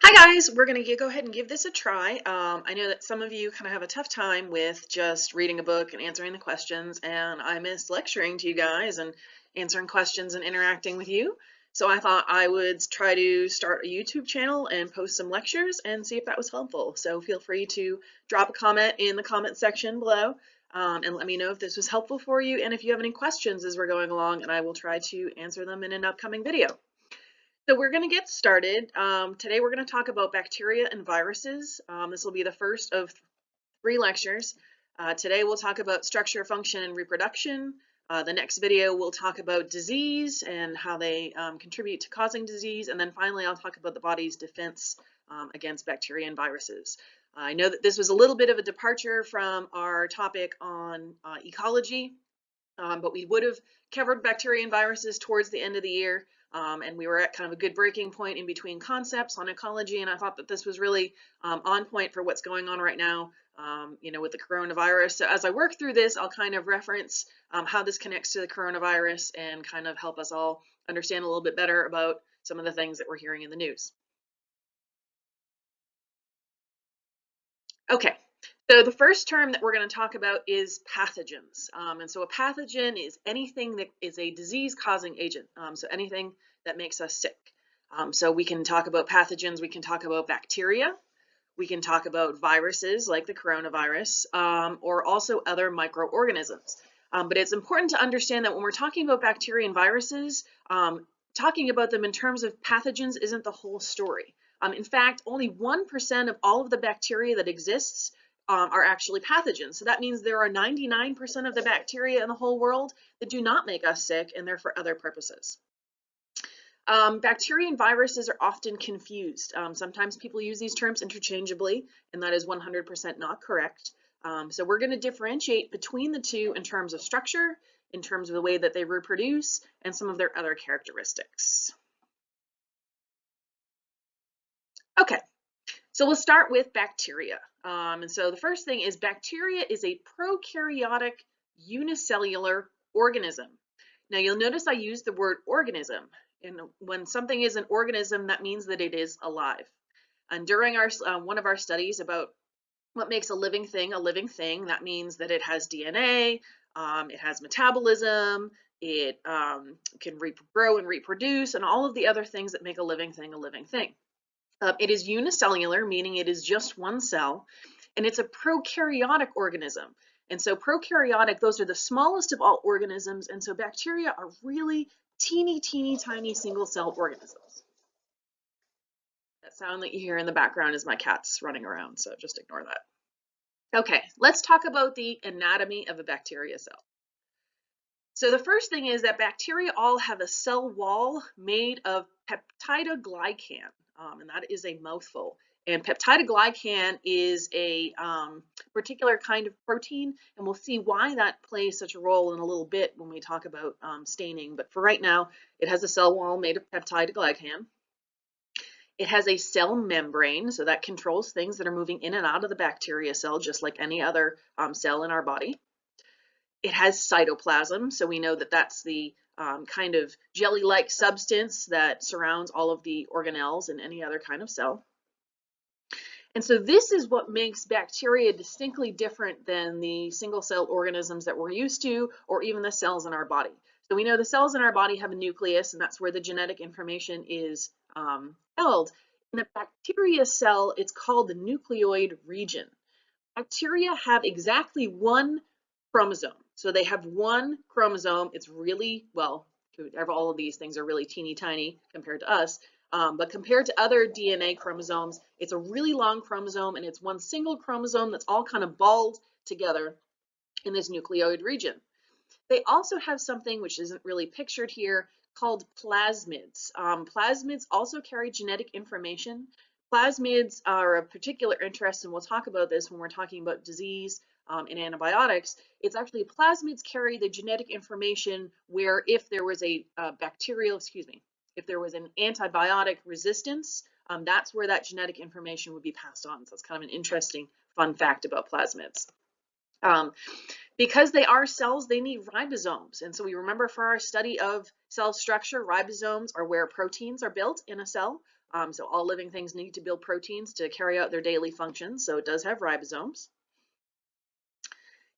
Hi guys, we're going to go ahead and give this a try. I know that some of you kind of have a tough time with just reading a book and answering the questions, and I miss lecturing to you guys and answering questions and interacting with you. So I thought I would try to start a YouTube channel and post some lectures and see if that was helpful. So feel free to drop a comment in the comment section below and let me know if this was helpful for you and if you have any questions as we're going along, and I will try to answer them in an upcoming video. So we're going to get started. Today we're going to talk about bacteria and viruses. This will be the first of 3 lectures. Today we'll talk about structure, function, and reproduction. The next video we'll talk about disease and how they contribute to causing disease. And then finally I'll talk about the body's defense against bacteria and viruses. I know that this was a little bit of a departure from our topic on ecology, but we would have covered bacteria and viruses towards the end of the year. And we were at kind of a good breaking point in between concepts on ecology, and I thought that this was really on point for what's going on right now, with the coronavirus. So as I work through this, I'll kind of reference how this connects to the coronavirus and kind of help us all understand a little bit better about some of the things that we're hearing in the news. Okay. So the first term that we're going to talk about is pathogens. And so a pathogen is anything that is a disease-causing agent, so anything that makes us sick. So we can talk about pathogens, we can talk about bacteria, we can talk about viruses like the coronavirus, or also other microorganisms. But it's important to understand that when we're talking about bacteria and viruses, talking about them in terms of pathogens isn't the whole story. In fact, only 1% of all of the bacteria that exists are actually pathogens. So that means there are 99% of the bacteria in the whole world that do not make us sick, and they're for other purposes. Bacteria and viruses are often confused. Sometimes people use these terms interchangeably, and that is 100% not correct. So we're going to differentiate between the two in terms of structure, in terms of the way that they reproduce, and some of their other characteristics. Okay. So we'll start with bacteria. And so the first thing is bacteria is a prokaryotic unicellular organism. Now you'll notice I use the word organism. And when something is an organism, that means that it is alive. And during our one of our studies about what makes a living thing, that means that it has DNA, it has metabolism, it can grow and reproduce, and all of the other things that make a living thing a living thing. It is unicellular, meaning it is just one cell, and it's a prokaryotic organism. And so prokaryotic, those are the smallest of all organisms, and so bacteria are really teeny, teeny, tiny single-cell organisms. That sound that you hear in the background is my cats running around, so just ignore that. Okay, let's talk about the anatomy of a bacteria cell. So the first thing is that bacteria all have a cell wall made of peptidoglycan. And that is a mouthful. And peptidoglycan is a particular kind of protein, and we'll see why that plays such a role in a little bit when we talk about staining. But for right now, it has a cell wall made of peptidoglycan. It has a cell membrane, so that controls things that are moving in and out of the bacteria cell, just like any other cell in our body. It has cytoplasm, so we know that that's the kind of jelly-like substance that surrounds all of the organelles in any other kind of cell. And so this is what makes bacteria distinctly different than the single-cell organisms that we're used to, or even the cells in our body. So we know the cells in our body have a nucleus, and that's where the genetic information is held. In a bacteria cell, it's called the nucleoid region. Bacteria have exactly one chromosome. So they have one chromosome. It's really, well, all of these things are really teeny tiny compared to us. But compared to other DNA chromosomes, it's a really long chromosome, and it's one single chromosome that's all kind of balled together in this nucleoid region. They also have something which isn't really pictured here called plasmids. Plasmids also carry genetic information. Plasmids are of particular interest, and we'll talk about this when we're talking about disease and antibiotics. It's actually plasmids carry the genetic information where if there was a if there was an antibiotic resistance, that's where that genetic information would be passed on. So it's kind of an interesting fun fact about plasmids. Because they are cells, they need ribosomes. And so we remember for our study of cell structure, ribosomes are where proteins are built in a cell. So all living things need to build proteins to carry out their daily functions. So it does have ribosomes.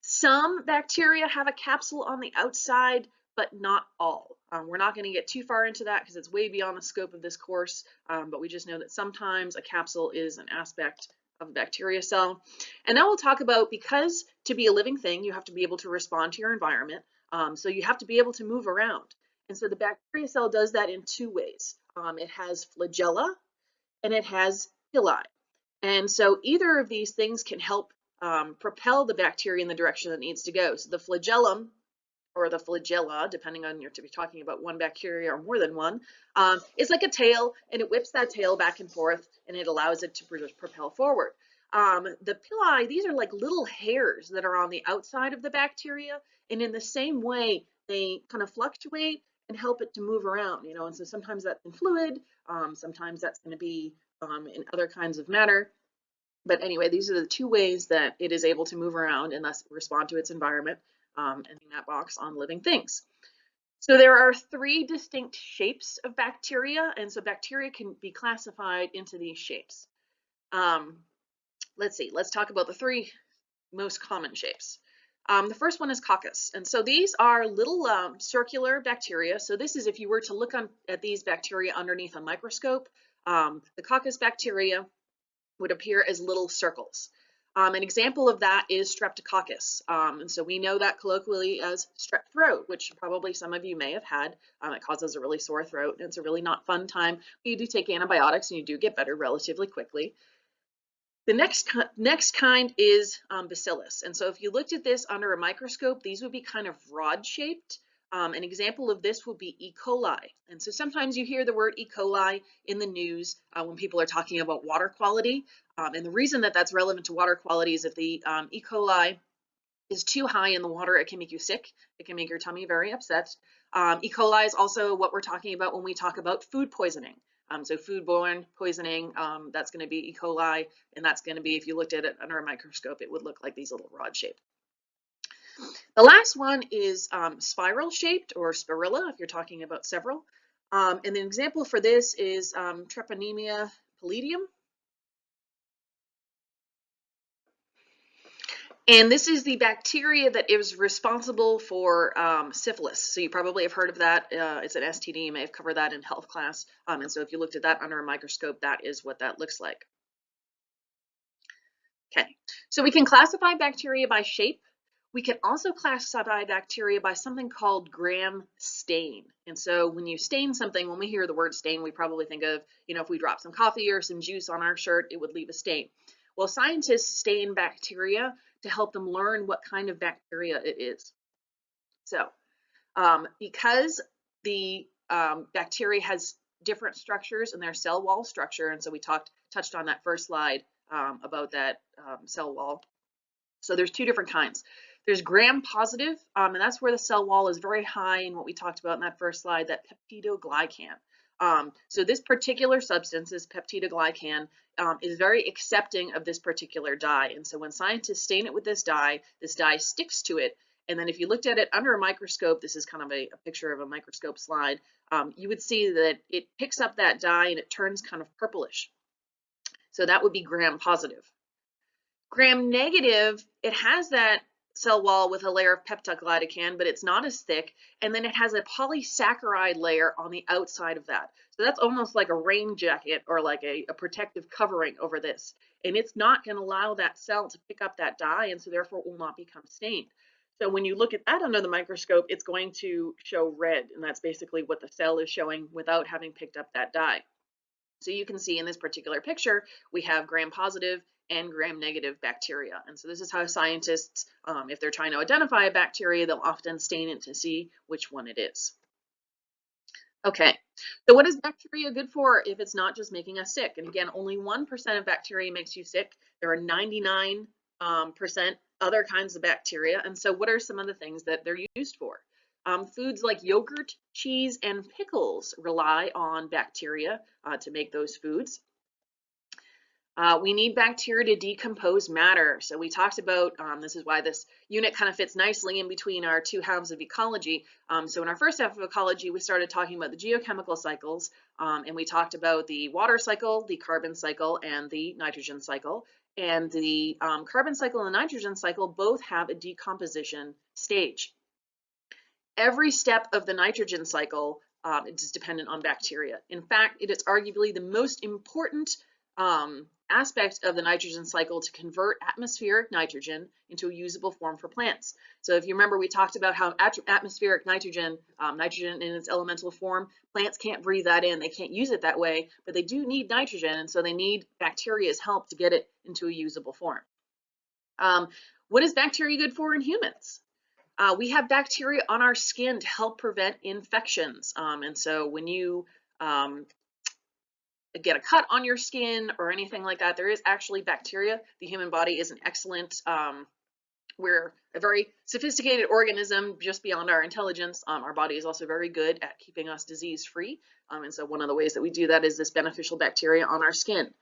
Some bacteria have a capsule on the outside, but not all. We're not going to get too far into that because it's way beyond the scope of this course, but we just know that sometimes a capsule is an aspect of a bacteria cell. And now we'll talk about, because to be a living thing, you have to be able to respond to your environment. So you have to be able to move around. And so the bacteria cell does that in two ways. It has flagella and it has pili. And so either of these things can help propel the bacteria in the direction that it needs to go. So the flagellum, or the flagella, depending on you're to be talking about one bacteria or more than one, is like a tail, and it whips that tail back and forth, and it allows it to propel forward. The pili, these are like little hairs that are on the outside of the bacteria, and in the same way, they kind of fluctuate and help it to move around, you know, and so sometimes that's in fluid, sometimes that's going to be in other kinds of matter. But anyway, these are the two ways that it is able to move around and thus respond to its environment, and in that box on living things. So there are three distinct shapes of bacteria, and so bacteria can be classified into these shapes. Let's see, let's talk about the three most common shapes. The first one is coccus, and so these are little circular bacteria. So this is, if you were to look at these bacteria underneath a microscope, the coccus bacteria would appear as little circles. An example of that is streptococcus. And so we know that colloquially as strep throat, which probably some of you may have had. It causes a really sore throat, and it's a really not fun time. But you do take antibiotics and you do get better relatively quickly. The next kind is bacillus. And so if you looked at this under a microscope, these would be kind of rod shaped. An example of this would be E. coli. And so sometimes you hear the word E. coli in the news when people are talking about water quality. And the reason that that's relevant to water quality is if the E. coli is too high in the water, it can make you sick. It can make your tummy very upset. E. coli is also what we're talking about when we talk about food poisoning. So foodborne poisoning, that's going to be E. coli, and that's going to be, if you looked at it under a microscope, it would look like these little rod shape. The last one is spiral shaped, or spirilla, if you're talking about several. And the example for this is Treponema pallidum. And this is the bacteria that is responsible for syphilis. So you probably have heard of that. It's an STD. You may have covered that in health class. And so if you looked at that under a microscope, that is what that looks like. Okay, so we can classify bacteria by shape. We can also classify bacteria by something called gram stain. And so when you stain something, when we hear the word stain, we probably think of, you know, if we drop some coffee or some juice on our shirt, it would leave a stain. Well, scientists stain bacteria to help them learn what kind of bacteria it is. So because the bacteria has different structures in their cell wall structure, and so we touched on that first slide about that cell wall. So there's two different kinds. There's gram positive, and that's where the cell wall is very high in what we talked about in that first slide, that peptidoglycan. So this particular substance, this peptidoglycan, is very accepting of this particular dye. And so when scientists stain it with this dye sticks to it. And then if you looked at it under a microscope, this is kind of a picture of a microscope slide, you would see that it picks up that dye and it turns kind of purplish. So that would be gram positive. Gram negative, it has that cell wall with a layer of peptidoglycan, but it's not as thick, and then it has a polysaccharide layer on the outside of that. So that's almost like a rain jacket or like a protective covering over this, and it's not going to allow that cell to pick up that dye, and so therefore it will not become stained. So when you look at that under the microscope, it's going to show red, and that's basically what the cell is showing without having picked up that dye. So you can see in this particular picture, we have gram positive and gram negative bacteria. And so this is how scientists, if they're trying to identify a bacteria, they'll often stain it to see which one it is. Okay, so what is bacteria good for if it's not just making us sick? And again, only 1% of bacteria makes you sick. There are 99% other kinds of bacteria. And so what are some of the things that they're used for? Foods like yogurt, cheese, and pickles rely on bacteria to make those foods. We need bacteria to decompose matter. So we talked about, this is why this unit kind of fits nicely in between our two halves of ecology. So in our first half of ecology, we started talking about the geochemical cycles, and we talked about the water cycle, the carbon cycle, and the nitrogen cycle. And the carbon cycle and the nitrogen cycle both have a decomposition stage. Every step of the nitrogen cycle is dependent on bacteria. In fact, it is arguably the most important aspect of the nitrogen cycle to convert atmospheric nitrogen into a usable form for plants. So if you remember, we talked about how atmospheric nitrogen, nitrogen in its elemental form, plants can't breathe that in, they can't use it that way, but they do need nitrogen, and so they need bacteria's help to get it into a usable form. What is bacteria good for in humans? We have bacteria on our skin to help prevent infections. And so when you get a cut on your skin or anything like that, there is actually bacteria. The human body is an excellent, we're a very sophisticated organism just beyond our intelligence. Our body is also very good at keeping us disease-free. And so one of the ways that we do that is this beneficial bacteria on our skin.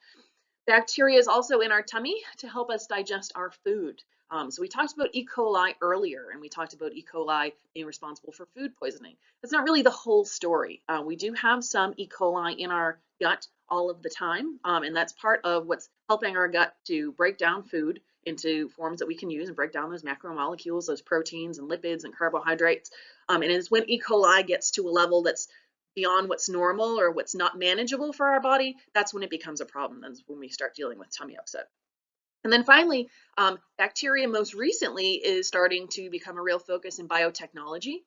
Bacteria is also in our tummy to help us digest our food. So we talked about E. coli earlier, and we talked about E. coli being responsible for food poisoning. That's not really the whole story. We do have some E. coli in our gut all of the time, and that's part of what's helping our gut to break down food into forms that we can use and break down those macromolecules, those proteins and lipids and carbohydrates. And it's when E. coli gets to a level that's beyond what's normal or what's not manageable for our body, that's when it becomes a problem. That's when we start dealing with tummy upset. And then finally, bacteria most recently is starting to become a real focus in biotechnology.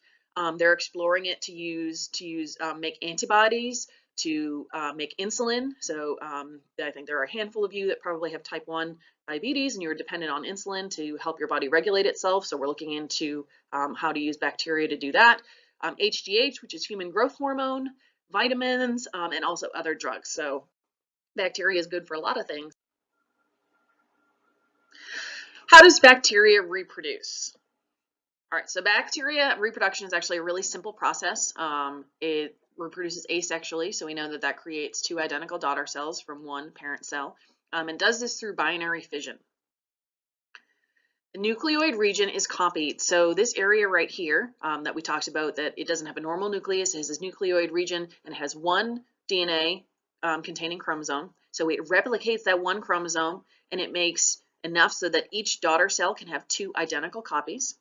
They're exploring it to make antibodies, to make insulin. So I think there are a handful of you that probably have type 1 diabetes and you're dependent on insulin to help your body regulate itself. So we're looking into how to use bacteria to do that. HGH, which is human growth hormone, vitamins, and also other drugs. So bacteria is good for a lot of things. How does bacteria reproduce? All right, so bacteria reproduction is actually a really simple process. It reproduces asexually, so we know that that creates two identical daughter cells from one parent cell, and does this through binary fission. The nucleoid region is copied. So this area right here that we talked about, that it doesn't have a normal nucleus, it has this nucleoid region and it has one DNA containing chromosome. So it replicates that one chromosome and it makes enough so that each daughter cell can have two identical copies.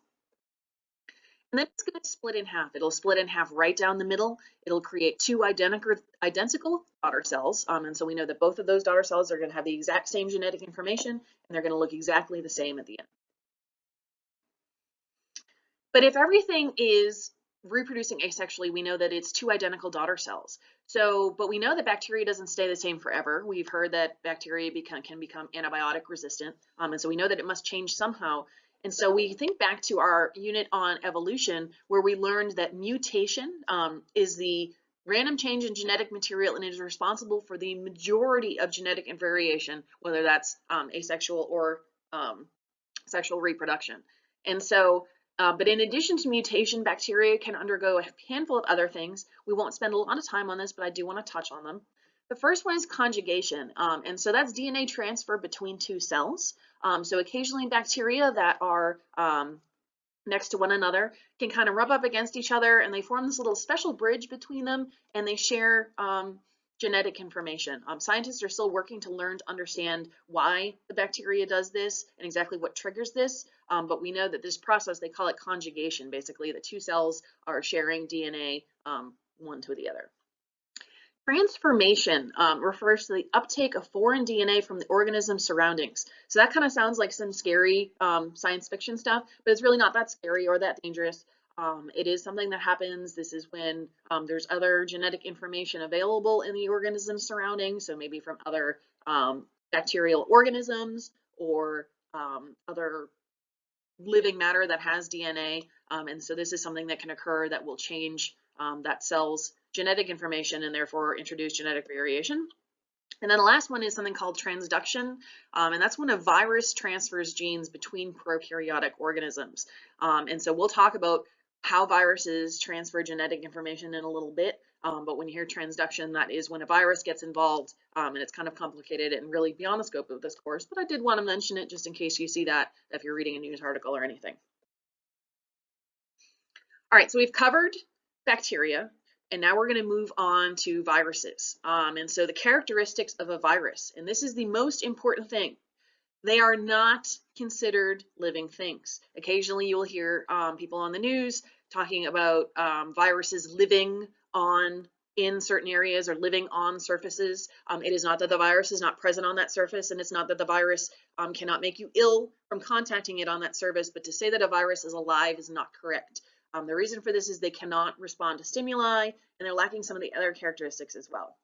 And then it's going to split in half. It'll split in half right down the middle. It'll create two identical daughter cells. And so we know that both of those daughter cells are going to have the exact same genetic information and they're going to look exactly the same at the end. But if everything is reproducing asexually, we know that it's two identical daughter cells. So, but we know that bacteria doesn't stay the same forever. We've heard that bacteria can become antibiotic resistant. And so we know that it must change somehow. And so we think back to our unit on evolution, where we learned that mutation is the random change in genetic material and is responsible for the majority of genetic variation, whether that's asexual or sexual reproduction. And so but in addition to mutation, bacteria can undergo a handful of other things. We won't spend a lot of time on this, but I do want to touch on them. The first one is conjugation, and so that's DNA transfer between two cells. So occasionally bacteria that are next to one another can kind of rub up against each other and they form this little special bridge between them and they share genetic information. Scientists are still working to learn to understand why the bacteria does this and exactly what triggers this, but we know that this process, they call it conjugation. Basically, the two cells are sharing DNA one to the other. Transformation refers to the uptake of foreign DNA from the organism's surroundings. So that kind of sounds like some scary science fiction stuff, but it's really not that scary or that dangerous. It is something that happens. This is when there's other genetic information available in the organism's surroundings, so maybe from other bacterial organisms or other living matter that has DNA. And so this is something that can occur that will change that cell's genetic information and therefore introduce genetic variation. And then the last one is something called transduction, and that's when a virus transfers genes between prokaryotic organisms. And so we'll talk about how viruses transfer genetic information in a little bit, But when you hear transduction, that is when a virus gets involved, and it's kind of complicated and really beyond the scope of this course, but I did want to mention it just in case you see that if you're reading a news article or anything. All right, so we've covered bacteria, and now we're going to move on to viruses. And so the characteristics of a virus, and this is the most important thing. They are not considered living things. Occasionally you'll hear people on the news talking about viruses living in certain areas or living on surfaces. It is not that the virus is not present on that surface, and it's not that the virus cannot make you ill from contacting it on that surface, but to say that a virus is alive is not correct. The reason for this is they cannot respond to stimuli, and they're lacking some of the other characteristics as well.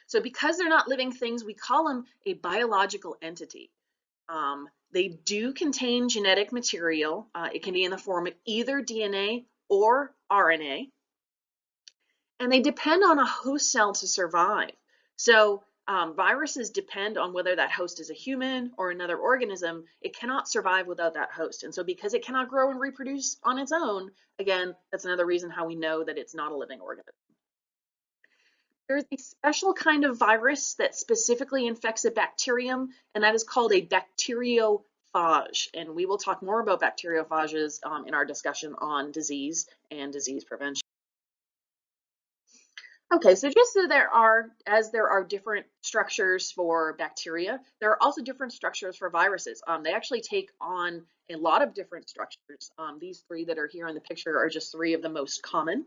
So because they're not living things, we call them a biological entity. They do contain genetic material. It can be in the form of either DNA or RNA. And they depend on a host cell to survive. So viruses depend on whether that host is a human or another organism. It cannot survive without that host. And so because it cannot grow and reproduce on its own, again, that's another reason how we know that it's not a living organism. There's a special kind of virus that specifically infects a bacterium, and that is called a bacteriophage. And we will talk more about bacteriophages in our discussion on disease and disease prevention. Okay, so just so there are different structures for bacteria, there are also different structures for viruses. They actually take on a lot of different structures. These three that are here in the picture are just three of the most common.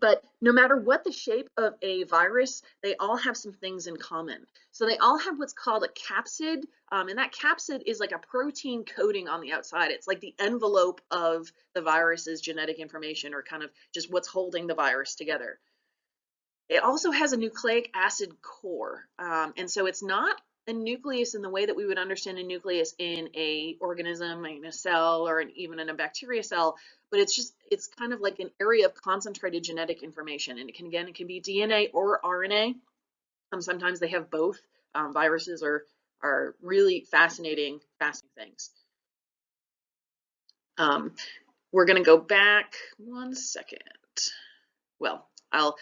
But no matter what the shape of a virus, they all have some things in common. So they all have what's called a capsid, and that capsid is like a protein coating on the outside. It's like the envelope of the virus's genetic information, or kind of just what's holding the virus together. It also has a nucleic acid core, and so it's not a nucleus in the way that we would understand a nucleus in a organism, in a cell, or even in a bacteria cell, but it's kind of like an area of concentrated genetic information. And it can be DNA or RNA. Sometimes they have both. Viruses are really fascinating things. We're going to go back one second. Well, I'll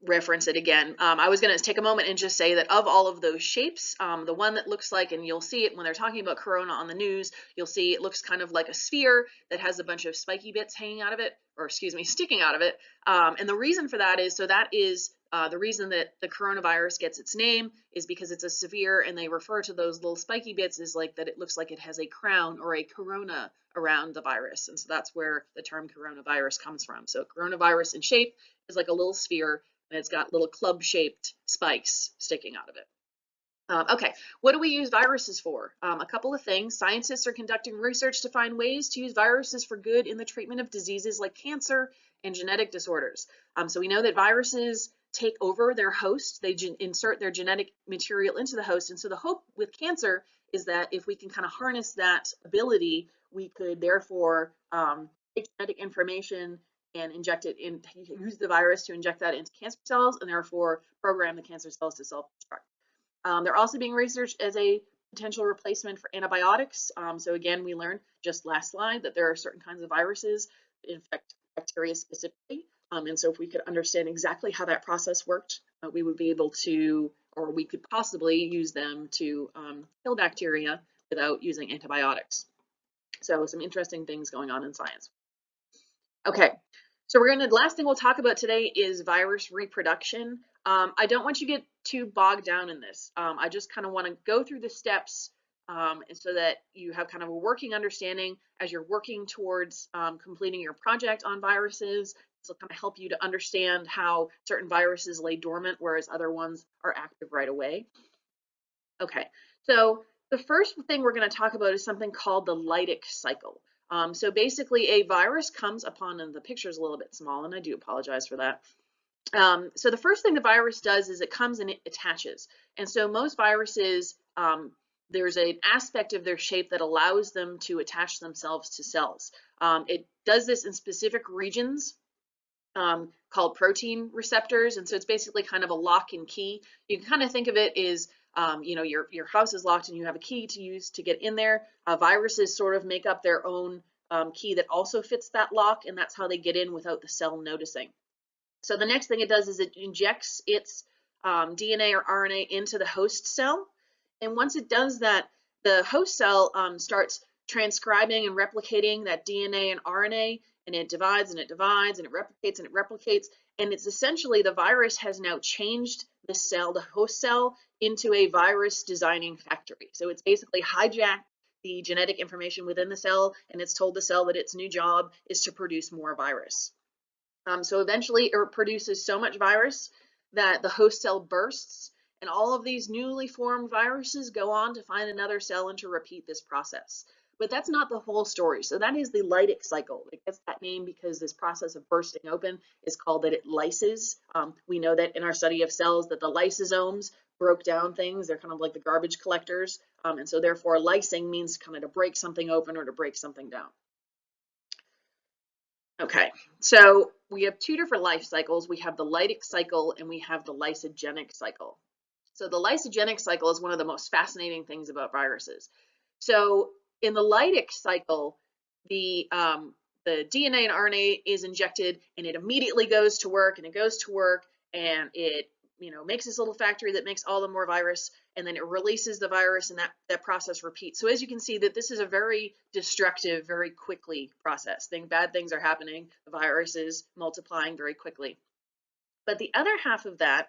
reference it again. I was going to take a moment and just say that of all of those shapes, the one that looks like, and you'll see it when they're talking about corona on the news, you'll see it looks kind of like a sphere that has a bunch of spiky bits hanging out of it, or excuse me, sticking out of it. And the reason for that is, the reason that the coronavirus gets its name is because it's a sphere, and they refer to those little spiky bits as like that it looks like it has a crown or a corona around the virus. And so that's where the term coronavirus comes from. So coronavirus in shape is like a little sphere, and it's got little club-shaped spikes sticking out of it. Okay, what do we use viruses for? A couple of things. Scientists are conducting research to find ways to use viruses for good in the treatment of diseases like cancer and genetic disorders. So we know that viruses take over their host. They insert their genetic material into the host. And so the hope with cancer is that if we can kind of harness that ability, we could therefore take genetic information and use the virus to inject that into cancer cells, and therefore program the cancer cells to self-destruct. They're also being researched as a potential replacement for antibiotics. So again, we learned just last slide that there are certain kinds of viruses that infect bacteria specifically. And so if we could understand exactly how that process worked, we would be able to, or we could possibly use them to kill bacteria without using antibiotics. So some interesting things going on in science. Okay, so the last thing we'll talk about today is virus reproduction. I don't want you to get too bogged down in this. I just kind of want to go through the steps so that you have kind of a working understanding as you're working towards completing your project on viruses. This will kind of help you to understand how certain viruses lay dormant, whereas other ones are active right away. Okay, so the first thing we're going to talk about is something called the lytic cycle. So basically a virus comes upon, and the picture's a little bit small, and I do apologize for that. So the first thing the virus does is it comes and it attaches. And so most viruses, there's an aspect of their shape that allows them to attach themselves to cells. It does this in specific regions called protein receptors. And so it's basically kind of a lock and key. You can kind of think of it as your house is locked and you have a key to use to get in there. Viruses sort of make up their own key that also fits that lock, and that's how they get in without the cell noticing. So the next thing it does is it injects its DNA or RNA into the host cell. And once it does that, the host cell starts transcribing and replicating that DNA and RNA, and it divides and it divides and it replicates and it replicates. And it's essentially the virus has now changed the cell, the host cell, into a virus designing factory. So it's basically hijacked the genetic information within the cell, and it's told the cell that its new job is to produce more virus. So eventually it produces so much virus that the host cell bursts, and all of these newly formed viruses go on to find another cell and to repeat this process. But that's not the whole story. So that is the lytic cycle. It gets that name because this process of bursting open is called that it lyses. We know that in our study of cells that the lysosomes broke down things. They're kind of like the garbage collectors. And so therefore lysing means kind of to break something open or to break something down. Okay, so we have two different life cycles. We have the lytic cycle and we have the lysogenic cycle. So the lysogenic cycle is one of the most fascinating things about viruses. So in the lytic cycle, the DNA and RNA is injected and it immediately goes to work, and it goes to work and it makes this little factory that makes all the more virus, and then it releases the virus, and that process repeats. So as you can see, that this is a very destructive, very quickly process. Bad things are happening. The virus is multiplying very quickly. But the other half of that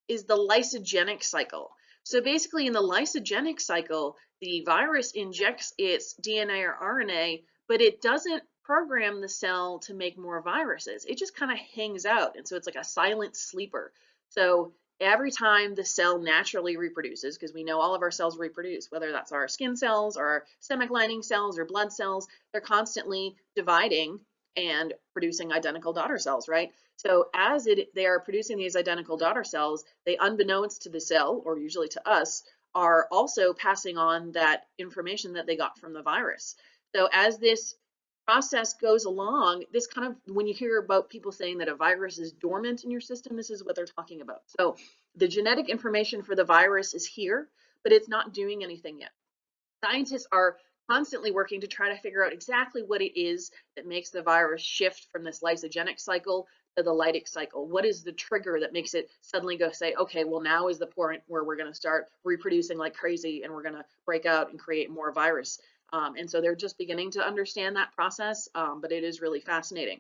is the lysogenic cycle. So basically in the lysogenic cycle, the virus injects its DNA or RNA, but it doesn't program the cell to make more viruses. It just kind of hangs out. And so it's like a silent sleeper. So every time the cell naturally reproduces, because we know all of our cells reproduce, whether that's our skin cells or our stomach lining cells or blood cells, they're constantly dividing and producing identical daughter cells, right? So as they are producing these identical daughter cells, they, unbeknownst to the cell, or usually to us, are also passing on that information that they got from the virus. So as this process goes along, this kind of, when you hear about people saying that a virus is dormant in your system, this is what they're talking about. So the genetic information for the virus is here, but it's not doing anything yet. Scientists are constantly working to try to figure out exactly what it is that makes the virus shift from this lysogenic cycle to the lytic cycle. What is the trigger that makes it suddenly go say, okay, well, now is the point where we're going to start reproducing like crazy and we're going to break out and create more virus. And so they're just beginning to understand that process, but it is really fascinating.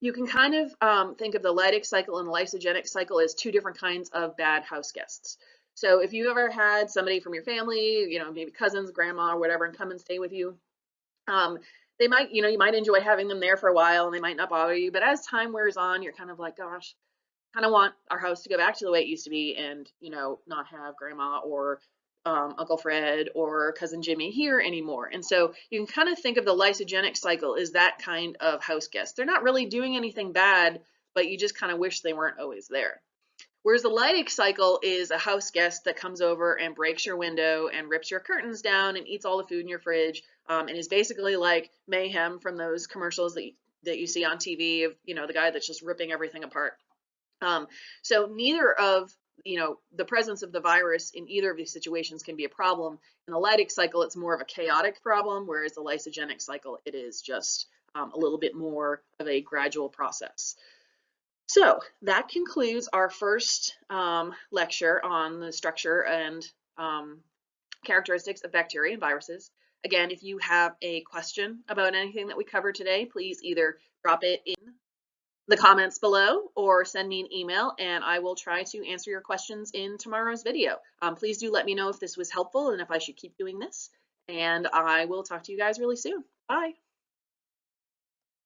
You can kind of think of the lytic cycle and the lysogenic cycle as two different kinds of bad house guests. So if you ever had somebody from your family, maybe cousins, grandma, or whatever, and come and stay with you, they might, you might enjoy having them there for a while and they might not bother you. But as time wears on, you're kind of like, gosh, kind of want our house to go back to the way it used to be and, not have grandma or Uncle Fred or cousin Jimmy here anymore. And so you can kind of think of the lysogenic cycle as that kind of house guest. They're not really doing anything bad, but you just kind of wish they weren't always there. Whereas the lytic cycle is a house guest that comes over and breaks your window and rips your curtains down and eats all the food in your fridge, and is basically like Mayhem from those commercials that you see on TV of, the guy that's just ripping everything apart. So neither of, the presence of the virus in either of these situations can be a problem. In the lytic cycle, it's more of a chaotic problem, whereas the lysogenic cycle, it is just a little bit more of a gradual process. So that concludes our first lecture on the structure and characteristics of bacteria and viruses. Again, if you have a question about anything that we covered today, please either drop it in the comments below or send me an email and I will try to answer your questions in tomorrow's video. Please do let me know if this was helpful and if I should keep doing this. And I will talk to you guys really soon. Bye.